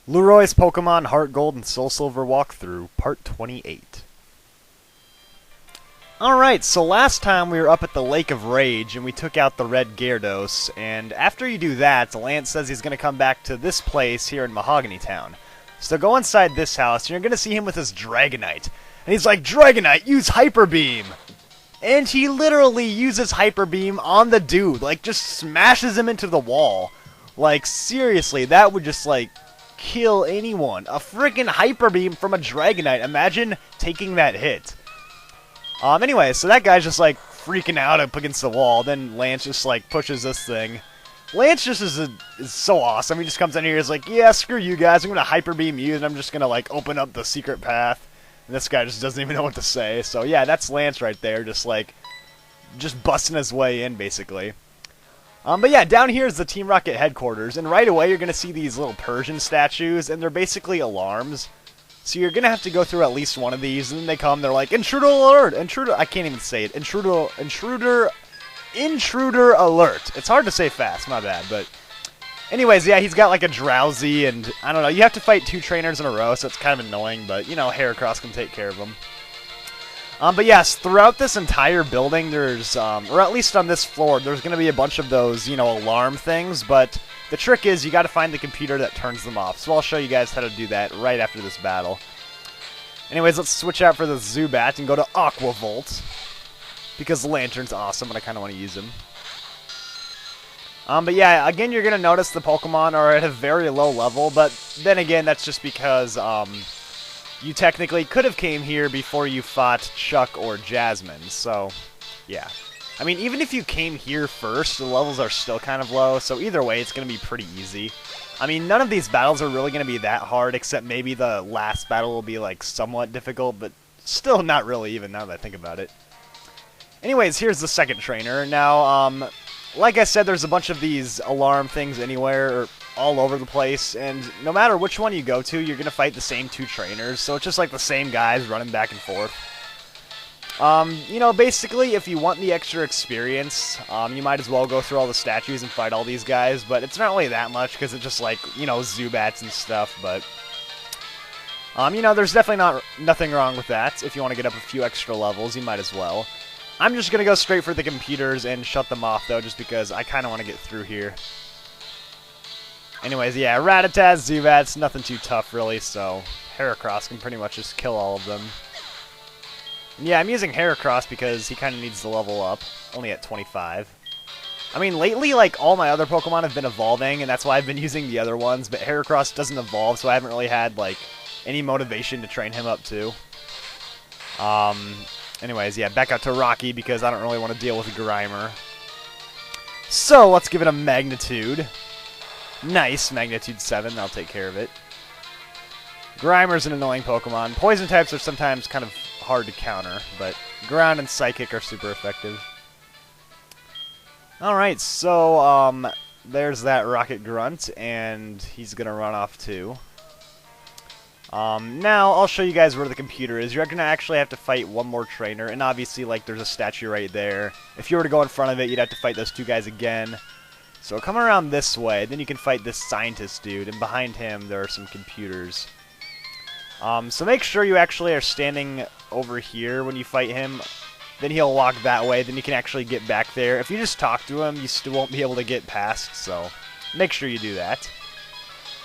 Lueroi's Pokemon Heart Gold and Soul Silver Walkthrough, Part 28. Alright, so last time we were up at the Lake of Rage and we took out the red Gyarados, and after you do that, Lance says he's going to come back to this place here in Mahogany Town. So go inside this house and you're going to see him with his Dragonite. And he's like, Dragonite, use Hyper Beam! And he literally uses Hyper Beam on the dude, like just smashes him into the wall. Like seriously, that would just like kill anyone. A freaking Hyper Beam from a Dragonite. Imagine taking that hit. Anyway, so that guy's just like freaking out up against the wall. Then Lance just like pushes this thing. Lance just is so awesome. He just comes in here, he's like, yeah, screw you guys. I'm gonna Hyper Beam you, and I'm just gonna like open up the secret path. And this guy just doesn't even know what to say. So yeah, that's Lance right there, just busting his way in basically. But yeah, down here is the Team Rocket headquarters, and right away you're gonna see these little Persian statues, and they're basically alarms. So you're gonna have to go through at least one of these, and then they come, they're like, intruder alert! Intruder, I can't even say it. Intruder alert. It's hard to say fast, my bad, but anyways, yeah, he's got like a Drowsy, and I don't know, you have to fight 2 trainers in a row, so it's kind of annoying, but you know, Heracross can take care of him. But yes, throughout this entire building, there's, or at least on this floor, there's going to be a bunch of those, you know, alarm things, but the trick is you got to find the computer that turns them off. So I'll show you guys how to do that right after this battle. Anyways, let's switch out for the Zubat and go to Aqua Volt, because the Lantern's awesome, and I kind of want to use him. But yeah, again, you're going to notice the Pokemon are at a very low level, but then again, that's just because, you technically could have came here before you fought Chuck or Jasmine, so yeah. I mean, even if you came here first, the levels are still kind of low, so either way, it's going to be pretty easy. I mean, none of these battles are really going to be that hard, except maybe the last battle will be, like, somewhat difficult, but still not really even now that I think about it. Anyways, here's the second trainer. Now, like I said, there's a bunch of these alarm things anywhere, or all over the place, and no matter which one you go to, you're going to fight the same 2 trainers, so it's just like the same guys running back and forth. You know, basically, if you want the extra experience, you might as well go through all the statues and fight all these guys, but it's not really that much, because it's just like, you know, Zubats and stuff, but you know, there's definitely nothing wrong with that. If you want to get up a few extra levels, you might as well. I'm just going to go straight for the computers and shut them off, though, just because I kind of want to get through here. Anyways, yeah, Rattata, Zubats, nothing too tough, really, so Heracross can pretty much just kill all of them. And yeah, I'm using Heracross because he kind of needs to level up, only at 25. I mean, lately, like, all my other Pokemon have been evolving, and that's why I've been using the other ones, but Heracross doesn't evolve, so I haven't really had, like, any motivation to train him up, too. Anyways, yeah, back out to Rocky because I don't really want to deal with Grimer. So, let's give it a Magnitude. Nice, Magnitude 7, I'll take care of it. Grimer's an annoying Pokemon. Poison types are sometimes kind of hard to counter, but Ground and Psychic are super effective. Alright, so, there's that Rocket Grunt, and he's gonna run off too. Now, I'll show you guys where the computer is. You're gonna actually have to fight one more trainer, and obviously, like, there's a statue right there. If you were to go in front of it, you'd have to fight those 2 guys again. So come around this way, then you can fight this scientist dude, and behind him there are some computers. So make sure you actually are standing over here when you fight him. Then he'll walk that way, then you can actually get back there. If you just talk to him, you still won't be able to get past, so make sure you do that.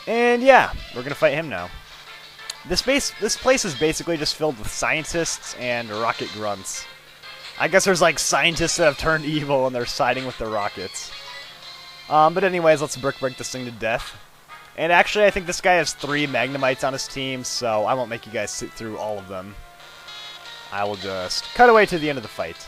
And yeah, we're going to fight him now. This place is basically just filled with scientists and rocket grunts. I guess there's like scientists that have turned evil and they're siding with the rockets. But anyways, let's break this thing to death. And actually, I think this guy has 3 Magnemites on his team, so I won't make you guys sit through all of them. I will just cut away to the end of the fight.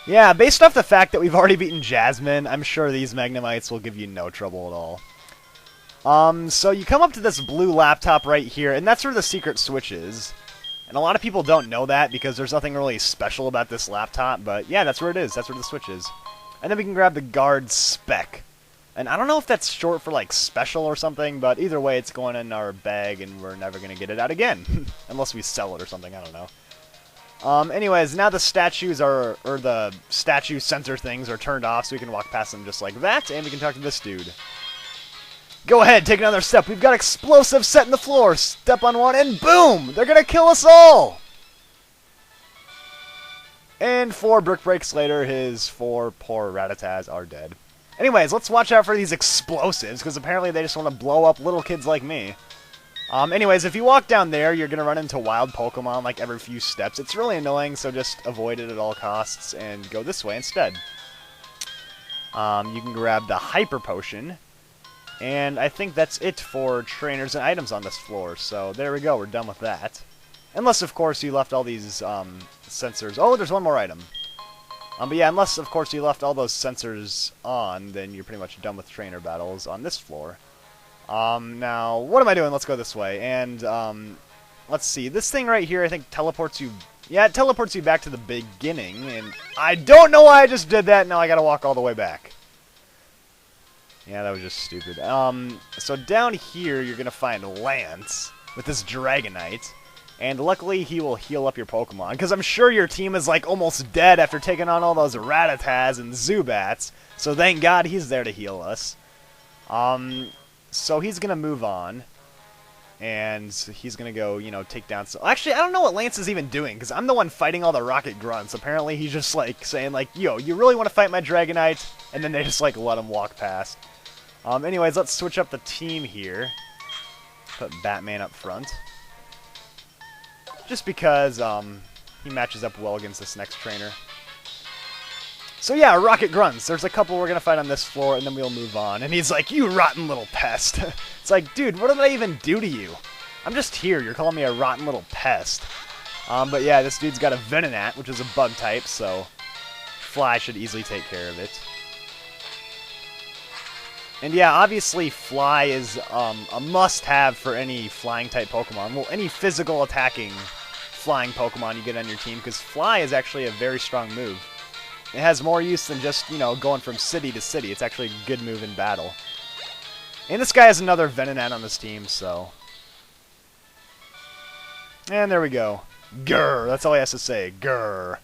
Yeah, based off the fact that we've already beaten Jasmine, I'm sure these Magnemites will give you no trouble at all. So you come up to this blue laptop right here, and that's where the secret switch is. And a lot of people don't know that because there's nothing really special about this laptop, but yeah, that's where it is. That's where the switch is. And then we can grab the guard spec. And I don't know if that's short for, like, special or something, but either way, it's going in our bag, and we're never going to get it out again. Unless we sell it or something, I don't know. Anyways, now the statues or the statue sensor things are turned off, so we can walk past them just like that, and we can talk to this dude. Go ahead, take another step. We've got explosives set in the floor. Step on one, and boom! They're gonna kill us all! And 4 brick breaks later, his 4 poor Ratatas are dead. Anyways, let's watch out for these explosives, because apparently they just want to blow up little kids like me. Anyways, if you walk down there, you're going to run into wild Pokemon like every few steps. It's really annoying, so just avoid it at all costs and go this way instead. You can grab the Hyper Potion, and I think that's it for trainers and items on this floor. So there we go, we're done with that. Unless, of course, you left all these sensors. Oh, there's one more item. But yeah, unless, of course, you left all those sensors on, then you're pretty much done with trainer battles on this floor. Now, what am I doing? Let's go this way. And, let's see. This thing right here, I think, teleports you... Yeah, it teleports you back to the beginning. And I don't know why I just did that. Now I gotta walk all the way back. Yeah, that was just stupid. So down here, you're gonna find Lance with this Dragonite. And luckily, he will heal up your Pokemon, because I'm sure your team is, like, almost dead after taking on all those Ratatas and Zubats, so thank God he's there to heal us. So he's going to move on, and he's going to go, you know, take down some... Actually, I don't know what Lance is even doing, because I'm the one fighting all the Rocket Grunts. Apparently, he's just, like, saying, like, yo, you really want to fight my Dragonite? And then they just, like, let him walk past. Anyways, let's switch up the team here. Put Batman up front. Just because he matches up well against this next trainer. So yeah, Rocket Grunts. There's a couple we're going to fight on this floor, and then we'll move on. And he's like, you rotten little pest. It's like, dude, what did I even do to you? I'm just here. You're calling me a rotten little pest. But yeah, this dude's got a Venonat, which is a bug type, so Fly should easily take care of it. And yeah, obviously Fly is a must-have for any flying-type Pokemon. Well, any physical attacking flying Pokemon you get on your team, because Fly is actually a very strong move. It has more use than just, you know, going from city to city. It's actually a good move in battle. And this guy has another Venonat on his team, so... And there we go. Grr! That's all he has to say. Grr!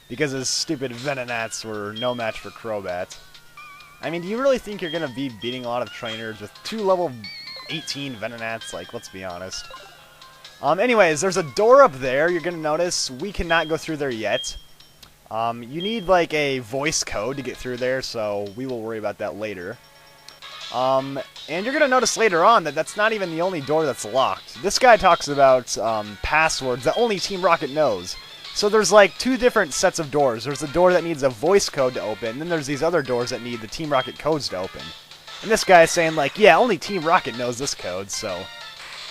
Because his stupid Venonats were no match for Crobat. I mean, do you really think you're going to be beating a lot of trainers with 2 level 18 Venonats? Like, let's be honest. Anyways, there's a door up there. You're going to notice we cannot go through there yet. You need, like, a voice code to get through there, so we will worry about that later. And you're going to notice later on that that's not even the only door that's locked. This guy talks about passwords that only Team Rocket knows. So there's like 2 different sets of doors. There's a door that needs a voice code to open, and then there's these other doors that need the Team Rocket codes to open. And this guy is saying like, yeah, only Team Rocket knows this code, so...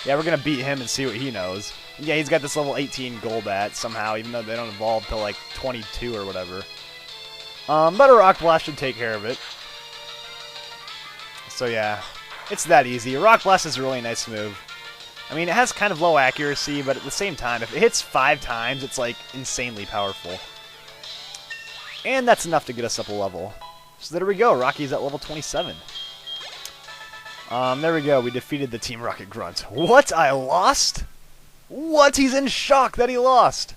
Yeah, we're going to beat him and see what he knows. And yeah, he's got this level 18 Golbat somehow, even though they don't evolve till like 22 or whatever. But a Rock Blast should take care of it. So yeah, it's that easy. A Rock Blast is a really nice move. I mean, it has kind of low accuracy, but at the same time, if it hits 5 times, it's like insanely powerful. And that's enough to get us up a level. So there we go, Rocky's at level 27. There we go, we defeated the Team Rocket Grunt. What? I lost? What? He's in shock that he lost!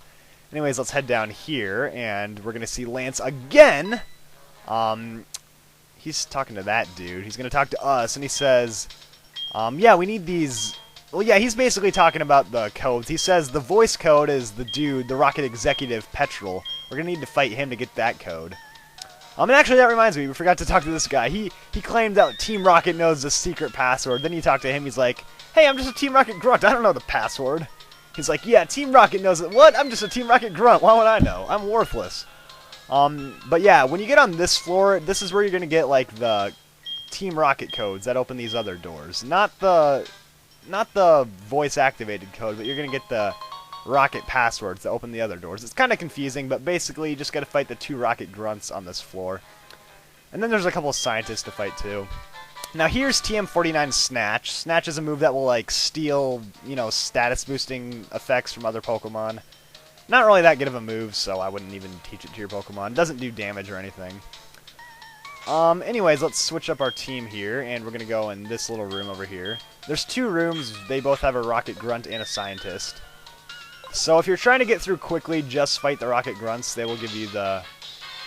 Anyways, let's head down here, and we're going to see Lance again. He's talking to that dude. He's going to talk to us, and he says, yeah, we need these... Well, yeah, he's basically talking about the codes. He says the voice code is the dude, the Rocket Executive Petrel. We're going to need to fight him to get that code. And actually, that reminds me, we forgot to talk to this guy. He claimed that Team Rocket knows the secret password. Then you talk to him, he's like, hey, I'm just a Team Rocket Grunt. I don't know the password. He's like, yeah, Team Rocket knows it. What? I'm just a Team Rocket Grunt. Why would I know? I'm worthless. But yeah, when you get on this floor, this is where you're going to get, like, the Team Rocket codes that open these other doors. Not the voice-activated code, but you're going to get the Rocket passwords that open the other doors. It's kind of confusing, but basically you just got to fight the 2 Rocket Grunts on this floor. And then there's a couple of scientists to fight too. Now here's TM49 Snatch. Snatch is a move that will like steal, you know, status boosting effects from other Pokemon. Not really that good of a move, so I wouldn't even teach it to your Pokemon. It doesn't do damage or anything. Anyways, let's switch up our team here, and we're going to go in this little room over here. There's 2 rooms. They both have a Rocket Grunt and a Scientist. So if you're trying to get through quickly, just fight the Rocket Grunts. They will give you the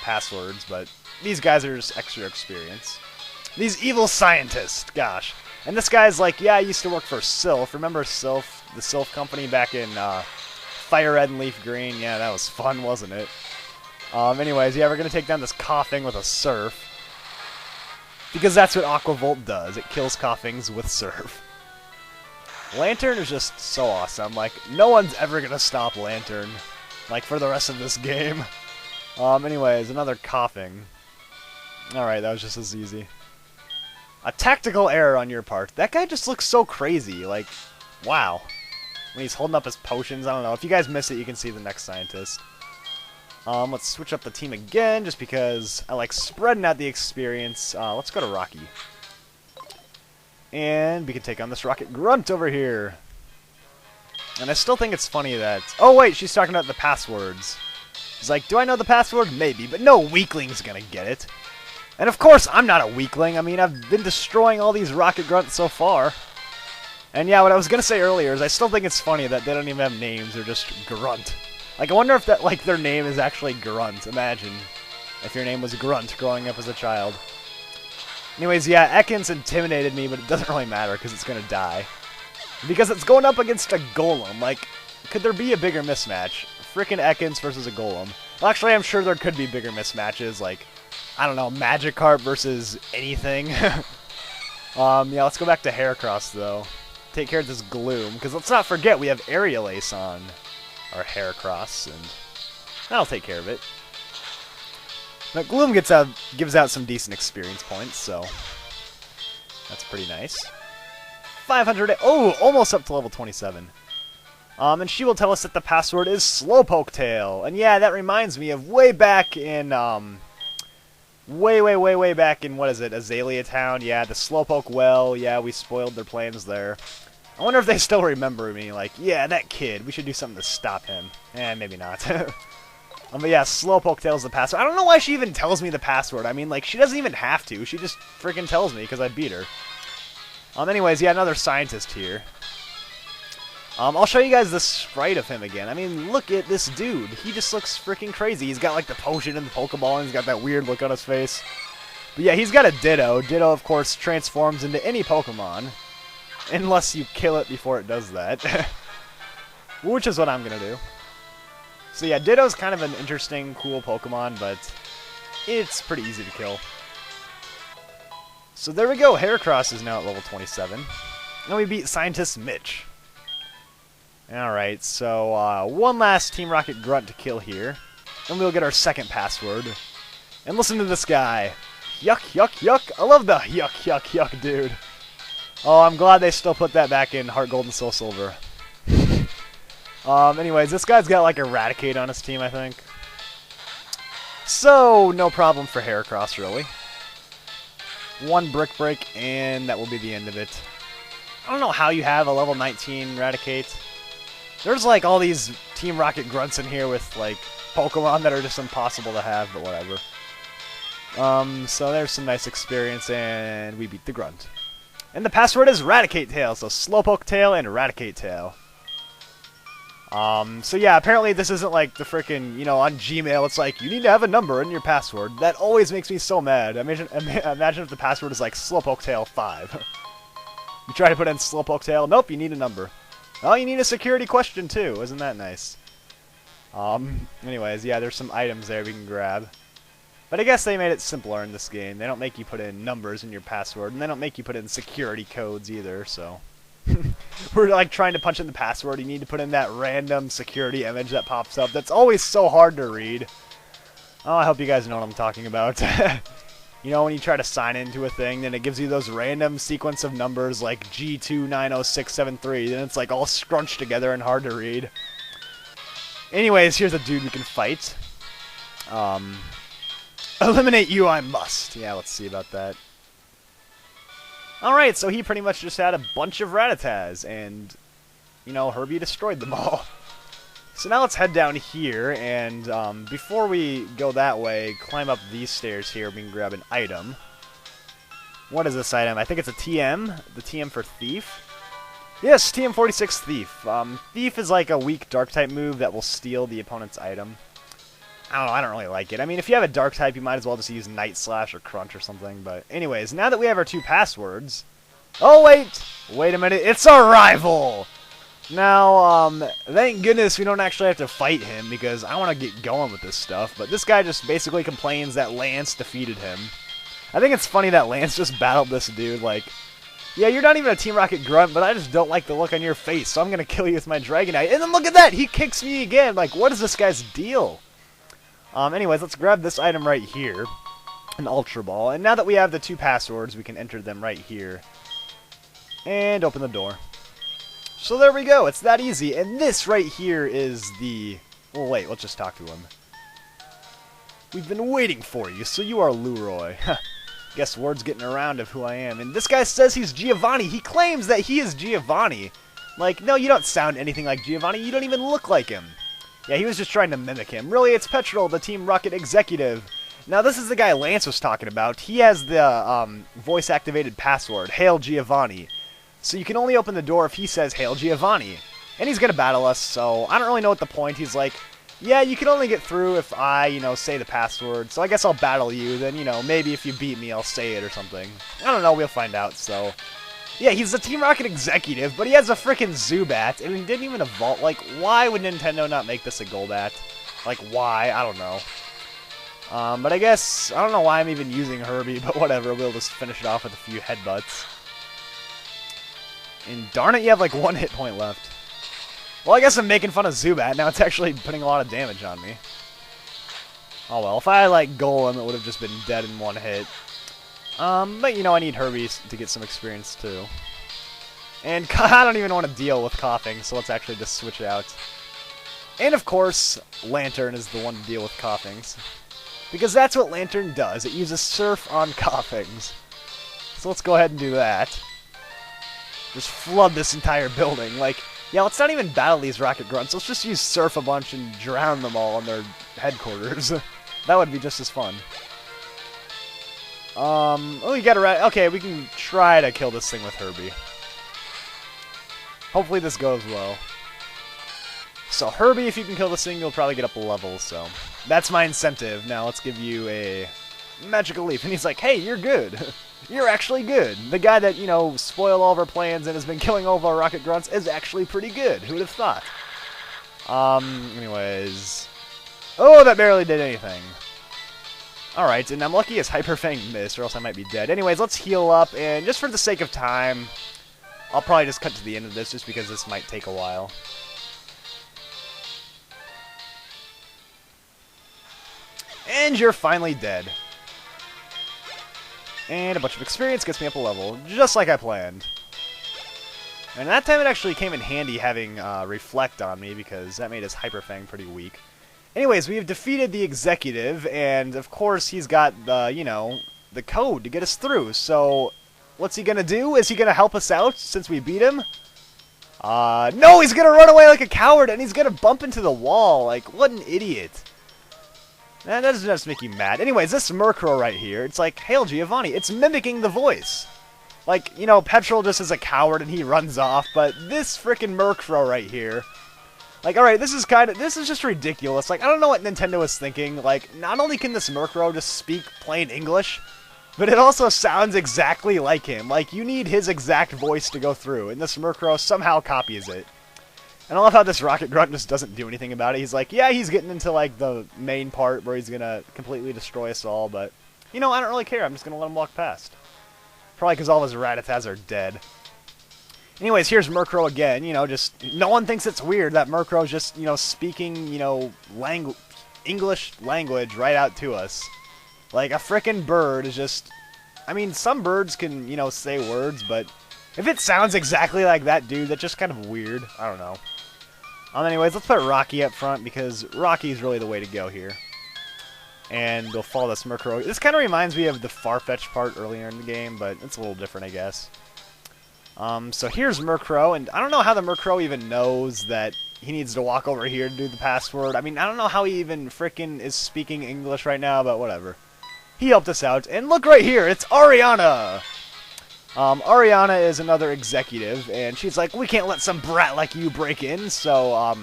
passwords, but these guys are just extra experience. These evil scientists, gosh. And this guy's like, yeah, I used to work for Sylph. Remember Sylph, the Sylph company back in Fire Red and Leaf Green? Yeah, that was fun, wasn't it? Anyways, yeah, we're going to take down this coughing with a Surf. Because that's what Aqua Volt does. It kills coughings with Surf. Lantern is just so awesome. Like, no one's ever going to stop Lantern. Like, for the rest of this game. Anyways, another coughing. Alright, that was just as easy. A tactical error on your part. That guy just looks so crazy. Like, wow. When he's holding up his potions, I don't know. If you guys miss it, you can see the next scientist. Let's switch up the team again, just because I like spreading out the experience. Let's go to Rocky. And we can take on this Rocket Grunt over here. And I still think it's funny that... Oh, wait, she's talking about the passwords. She's like, do I know the password? Maybe, but no weakling's gonna get it. And of course, I'm not a weakling. I mean, I've been destroying all these Rocket Grunts so far. And yeah, what I was gonna say earlier is I still think it's funny that they don't even have names. They're just Grunt. Like, I wonder if that, like, their name is actually Grunt. Imagine if your name was Grunt growing up as a child. Anyways, yeah, EKANS intimidated me, but it doesn't really matter because it's gonna die. Because it's going up against a Golem. Like, could there be a bigger mismatch? Frickin' EKANS versus a Golem. Well, actually, I'm sure there could be bigger mismatches, like, I don't know, Magikarp versus anything. Yeah, let's go back to Heracross, though. Take care of this Gloom, because let's not forget we have Aerial Ace on our Heracross, and that'll take care of it. But Gloom gives out some decent experience points, so that's pretty nice. 500, oh, almost up to level 27. And she will tell us that the password is Slowpoke Tail. And yeah, that reminds me of way back in, way back in, what is it, Azalea Town? Yeah, the Slowpoke well, yeah, we spoiled their plans there. I wonder if they still remember me, like, yeah, that kid, we should do something to stop him. Eh, maybe not. But yeah, Slowpoke Tail's the password. I don't know why she even tells me the password. I mean, like, she doesn't even have to. She just freaking tells me because I beat her. Anyways, yeah, another scientist here. I'll show you guys the sprite of him again. I mean, look at this dude. He just looks freaking crazy. He's got, like, the potion and the Pokeball, and he's got that weird look on his face. But yeah, he's got a Ditto. Ditto, of course, transforms into any Pokemon. Unless you kill it before it does that. Which is what I'm going to do. So yeah, Ditto's kind of an interesting, cool Pokemon, but it's pretty easy to kill. So there we go. Heracross is now at level 27. And we beat Scientist Mitch. Alright, so one last Team Rocket Grunt to kill here. And we'll get our second password. And listen to this guy. Yuck, yuck, yuck. I love the yuck, yuck, yuck, dude. Oh, I'm glad they still put that back in Heart Gold and Soul Silver. Anyways, this guy's got like Eradicate on his team, I think. So, no problem for Heracross, really. One Brick Break, and that will be the end of it. I don't know how you have a level 19 Eradicate. There's like all these Team Rocket Grunts in here with like Pokemon that are just impossible to have, but whatever. So there's some nice experience, and we beat the Grunt. And the password is Eradicate Tail, so Slowpoke Tail and Eradicate Tail. So yeah, apparently this isn't like the frickin', you know, on Gmail, it's like, you need to have a number in your password. That always makes me so mad. Imagine if the password is like Slowpoke Tail 5. You try to put in Slowpoke Tail, nope, you need a number. Oh, you need a security question too, isn't that nice? Anyways, yeah, there's some items there we can grab. But I guess they made it simpler in this game. They don't make you put in numbers in your password, and they don't make you put in security codes either, so... We're like trying to punch in the password, you need to put in that random security image that pops up. That's always so hard to read. Oh, I hope you guys know what I'm talking about. You know, when you try to sign into a thing, then it gives you those random sequence of numbers like G290673, then it's like all scrunched together and hard to read. Anyways, here's a dude we can fight. Eliminate you I must. Yeah, let's see about that. Alright, so he pretty much just had a bunch of Rattatas, and, you know, Herbie destroyed them all. So now let's head down here, and before we go that way, climb up these stairs here, we can grab an item. What is this item? I think it's a TM, the TM for Thief. Yes, TM46 Thief. Thief is like a weak Dark-type move that will steal the opponent's item. I don't know, I don't really like it. I mean, if you have a Dark-type, you might as well just use Night Slash or Crunch or something, but anyways, now that we have our two passwords, Oh, wait a minute, it's our rival! Now, thank goodness we don't actually have to fight him, because I want to get going with this stuff, but this guy just basically complains that Lance defeated him. I think it's funny that Lance just battled this dude, like, yeah, you're not even a Team Rocket grunt, but I just don't like the look on your face, so I'm gonna kill you with my Dragonite. And then look at that! He kicks me again! Like, what is this guy's deal? Anyways, let's grab this item right here. An Ultra Ball. And now that we have the 2 passwords, we can enter them right here. And open the door. So there we go. It's that easy. And this right here is the... Well, wait, let's just talk to him. We've been waiting for you, so you are Lueroi. Guess word's getting around of who I am. And this guy says he's Giovanni. He claims that he is Giovanni. Like, no, you don't sound anything like Giovanni. You don't even look like him. Yeah, he was just trying to mimic him. Really, it's Petrol, the Team Rocket executive. Now, this is the guy Lance was talking about. He has the voice-activated password, Hail Giovanni. So you can only open the door if he says, Hail Giovanni. And he's going to battle us, so I don't really know what the point. He's like, yeah, you can only get through if I, say the password. So I guess I'll battle you. Then, maybe if you beat me, I'll say it or something. I don't know. We'll find out, so... Yeah, he's the Team Rocket executive, but he has a freaking ZUBAT, and he didn't even evolve. Like, why would Nintendo not make this a Golbat? Like, why? I don't know. But I guess, I don't know why I'm even using Herbie, but whatever, we'll just finish it off with a few headbutts. And darn it, you have like 1 hit point left. Well, I guess I'm making fun of Zubat, now it's actually putting a lot of damage on me. Oh well, if I had like Golem, it would have just been dead in 1 hit. But I need Herbie to get some experience too. And I don't even want to deal with coughing, so let's actually just switch it out. And of course, Lantern is the one to deal with coughings. Because that's what Lantern does, it uses Surf on coughings. So let's go ahead and do that. Just flood this entire building, like, yeah, let's not even battle these Rocket Grunts, let's just use Surf a bunch and drown them all in their headquarters. That would be just as fun. Oh, you gotta okay, we can try to kill this thing with Herbie. Hopefully this goes well. So Herbie, if you can kill this thing, you'll probably get up a level, so... That's my incentive. Now let's give you a Magical Leaf. And he's like, hey, you're good. You're actually good. The guy that, spoiled all of our plans and has been killing all of our Rocket Grunts is actually pretty good. Who would have thought? Anyways... Oh, that barely did anything. Alright, and I'm lucky his Hyper Fang missed, or else I might be dead. Anyways, let's heal up, and just for the sake of time, I'll probably just cut to the end of this, just because this might take a while. And you're finally dead. And a bunch of experience gets me up a level, just like I planned. And that time it actually came in handy having Reflect on me, because that made his Hyper Fang pretty weak. Anyways, we have defeated the executive, and of course he's got the, the code to get us through. So, what's he gonna do? Is he gonna help us out since we beat him? No, he's gonna run away like a coward, and he's gonna bump into the wall. Like, what an idiot. That doesn't just make you mad. Anyways, this Murkrow right here, it's like, Hail Giovanni. It's mimicking the voice. Like, Petrol just is a coward and he runs off, but this frickin' Murkrow right here... Like, alright, this is just ridiculous. Like, I don't know what Nintendo is thinking. Like, not only can this Murkrow just speak plain English, but it also sounds exactly like him. Like, you need his exact voice to go through, and this Murkrow somehow copies it. And I love how this Rocket Grunt just doesn't do anything about it. He's like, yeah, he's getting into, like, the main part where he's gonna completely destroy us all, but, I don't really care. I'm just gonna let him walk past. Probably because all of his Rattatas are dead. Anyways, here's Murkrow again, just, no one thinks it's weird that Murkrow's just, speaking, English language right out to us. Like, a frickin' bird is just, I mean, some birds can, say words, but if it sounds exactly like that dude, that's just kind of weird. I don't know. Anyways, let's put Rocky up front, because Rocky's really the way to go here. And we'll follow this Murkrow. This kind of reminds me of the Farfetch part earlier in the game, but it's a little different, I guess. So here's Murkrow, and I don't know how the Murkrow even knows that he needs to walk over here to do the password. I mean, I don't know how he even frickin' is speaking English right now, but whatever. He helped us out, and look right here, it's Ariana! Ariana is another executive, and she's like, we can't let some brat like you break in, so,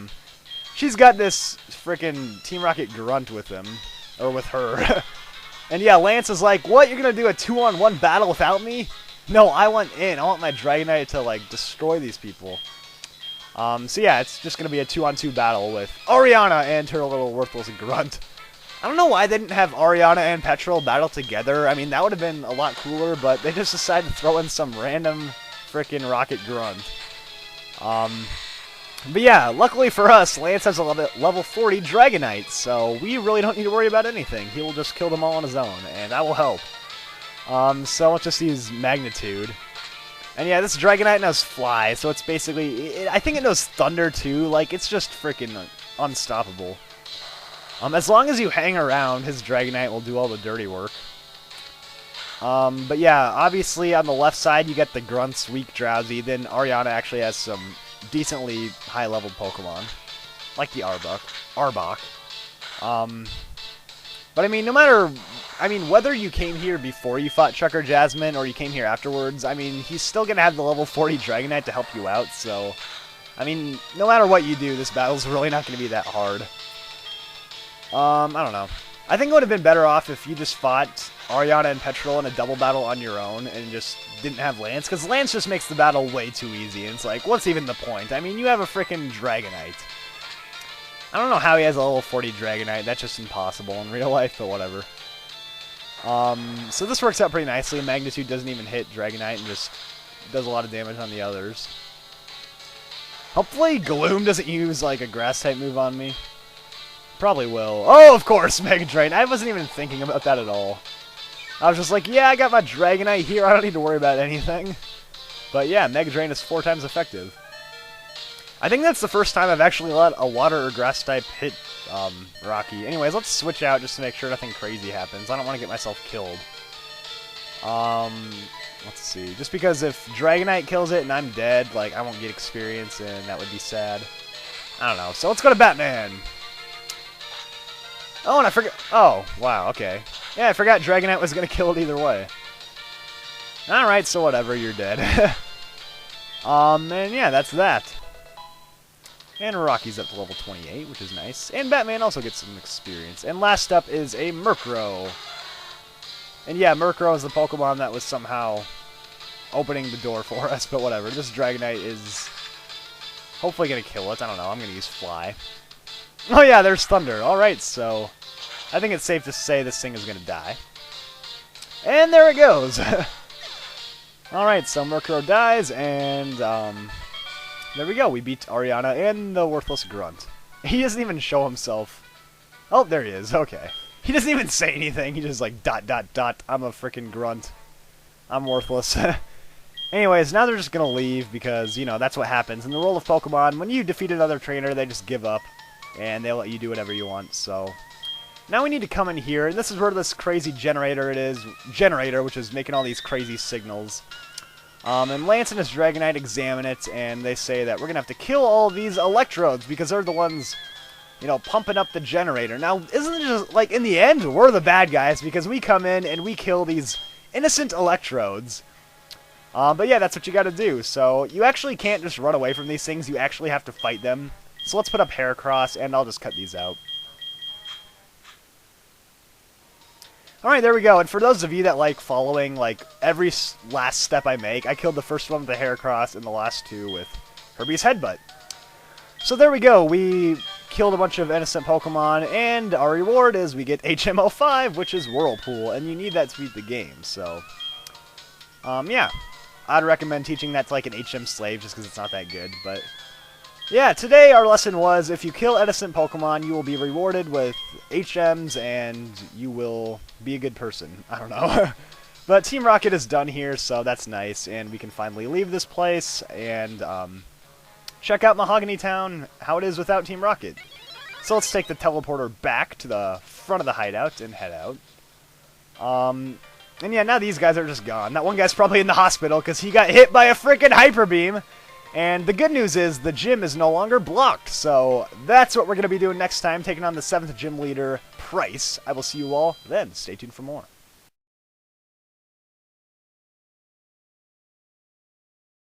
she's got this frickin' Team Rocket grunt with him, or with her. And yeah, Lance is like, what, you're gonna do a 2-on-1 battle without me? No, I want in. I want my Dragonite to, like, destroy these people. So yeah, it's just going to be a 2-on-2 battle with Ariana and her little worthless grunt. I don't know why they didn't have Ariana and Petrel battle together. I mean, that would have been a lot cooler, but they just decided to throw in some random frickin' rocket grunt. But yeah, luckily for us, Lance has a level 40 Dragonite, so we really don't need to worry about anything. He will just kill them all on his own, and that will help. So let's just use Magnitude. And yeah, this Dragonite knows Fly, so it's basically... I think it knows Thunder, too. Like, it's just freaking unstoppable. As long as you hang around, his Dragonite will do all the dirty work. But yeah, obviously on the left side, you get the Grunts, Weak, Drowsy. Then Ariana actually has some decently high-level Pokemon, like the Arbok. But I mean, no matter... I mean, whether you came here before you fought Chuck or Jasmine, or you came here afterwards, I mean, he's still going to have the level 40 Dragonite to help you out, so... I mean, no matter what you do, this battle's really not going to be that hard. I don't know. I think it would have been better off if you just fought Ariana and Petrel in a double battle on your own, and just didn't have Lance, because Lance just makes the battle way too easy, and it's like, what's even the point? I mean, you have a freaking Dragonite. I don't know how he has a level 40 Dragonite, that's just impossible in real life, but whatever. So this works out pretty nicely. Magnitude doesn't even hit Dragonite and just does a lot of damage on the others. Hopefully Gloom doesn't use like a Grass-type move on me. Probably will. Oh, of course, Mega Drain. I wasn't even thinking about that at all. I was just like, yeah, I got my Dragonite here. I don't need to worry about anything. But yeah, Mega Drain is 4 times effective. I think that's the first time I've actually let a Water or Grass-type hit Rocky. Anyways, let's switch out just to make sure nothing crazy happens. I don't want to get myself killed. Let's see. Just because if Dragonite kills it and I'm dead, like, I won't get experience, and that would be sad. I don't know. So let's go to Batman. Oh, and I forgot... Oh, wow, okay. Yeah, I forgot Dragonite was going to kill it either way. Alright, so whatever, you're dead. And yeah, that's that. And Rocky's up to level 28, which is nice. And Batman also gets some experience. And last up is a Murkrow. And yeah, Murkrow is the Pokemon that was somehow opening the door for us, but whatever. This Dragonite is hopefully going to kill it. I don't know, I'm going to use Fly. Oh yeah, there's Thunder. Alright, so I think it's safe to say this thing is going to die. And there it goes! Alright, so Murkrow dies, and there we go. We beat Ariana and the worthless Grunt. He doesn't even show himself. Oh, there he is. Okay. He doesn't even say anything. He just like, ... I'm a freaking Grunt. I'm worthless. Anyways, now they're just going to leave because, you know, that's what happens. In the world of Pokemon, when you defeat another trainer, they just give up. And they'll let you do whatever you want, so... Now we need to come in here, and this is where this crazy generator which is making all these crazy signals. And Lance and his Dragonite examine it, and they say that we're going to have to kill all these electrodes, because they're the ones, you know, pumping up the generator. Now, isn't it just, like, in the end, we're the bad guys, because we come in and we kill these innocent electrodes. But yeah, that's what you got to do. So, you actually can't just run away from these things, you actually have to fight them. So let's put up Heracross, and I'll just cut these out. Alright, there we go. And for those of you that like following, like, every last step I make, I killed the first one with the Heracross and the last two with Herbie's Headbutt. So there we go. We killed a bunch of innocent Pokemon, and our reward is we get HM05, which is Whirlpool, and you need that to beat the game. So, yeah. I'd recommend teaching that to, like, an HM slave, just because it's not that good, but... Yeah, today our lesson was, if you kill innocent Pokemon, you will be rewarded with HMs, and you will be a good person. I don't know. But Team Rocket is done here, so that's nice, and we can finally leave this place, and check out Mahogany Town, how it is without Team Rocket. So let's take the teleporter back to the front of the hideout and head out. And yeah, now these guys are just gone. That one guy's probably in the hospital, because he got hit by a freaking Hyper Beam. And the good news is the gym is no longer blocked, so that's what we're going to be doing next time, taking on the 7th gym leader, Price. I will see you all then. Stay tuned for more.